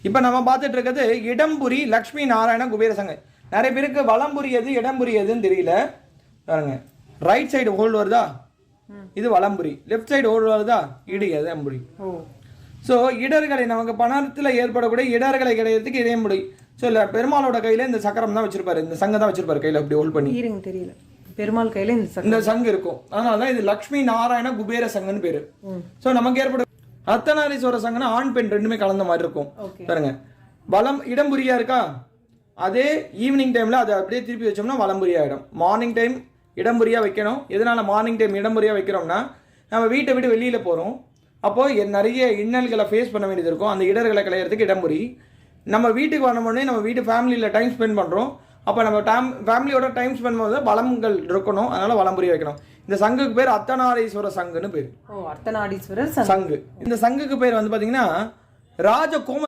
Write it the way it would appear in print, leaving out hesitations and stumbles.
இப்போ நம்ம பார்த்துட்டு இருக்கிறது இடம்புரி லக்ஷ்மி நாராயண குபேர சங்கம். நிறைய பேருக்கு வலம்புரி எது இடம்புரி எதுன்னு தெரியல. பாருங்க, ரைட் சைடு ஹோல்டு வருதா, இது வலம்புரி. லெஃப்ட் சைடு ஹோல்டு வருதா, இது இடம்புரி. ஸோ இடர்களை நமக்கு பணத்தில் ஏற்படக்கூடிய இடர்களை கிடைக்கிறதுக்கு இடம்புரி. ஸோ இல்லை, பெருமாளோட கையில் இந்த சக்கரம் தான் வச்சிருப்பாரு, இந்த சங்கம் தான் வச்சிருப்பாரு கையில், அப்படி ஹோல்ட் பண்ணி. தெரியல, பெருமாள் கையில் இந்த சங்கம் இருக்கும். அதனால தான் இது லக்ஷ்மி நாராயண குபேர சங்கம்னு பேரு. ஸோ நமக்கு ஏற்பட அர்த்தநாரீஸ்வர சங்கம்னா ஆண் பெண் ரெண்டுமே கலந்த மாதிரி இருக்கும். பாருங்க, வலம் இடம்புரியா இருக்கா, அதே ஈவினிங் டைம்ல அதை அப்படியே திருப்பி வச்சோம்னா வலம்புரியா ஆயிடும். மார்னிங் டைம் இடம்புரியா வைக்கணும். எதனால மார்னிங் டைம் இடம்புரியா வைக்கிறோம்னா, நம்ம வீட்டை விட்டு வெளியில போறோம், அப்போ நிறைய இன்னல்களை ஃபேஸ் பண்ண வேண்டியது இருக்கும். அந்த இடர்களை களையிறதுக்கு இடம்புரி. நம்ம வீட்டுக்கு வரணும்னே நம்ம வீட்டு ஃபேமிலியில் டைம் ஸ்பெண்ட் பண்ணுறோம். அப்போ நம்ம ஃபேமிலியோட டைம் ஸ்பெண்ட் பண்ணும்போது வளங்கள் இருக்கணும். அதனால வலம்புரி வைக்கணும். இந்த சங்குக்கு பேர் அர்த்தநாரீஸ்வர சங்குன்னு பேர். அர்த்தநாரீஸ்வரர் சங்கு. இந்த சங்குக்கு பேர் வந்து பார்த்தீங்கன்னா ராஜ கோம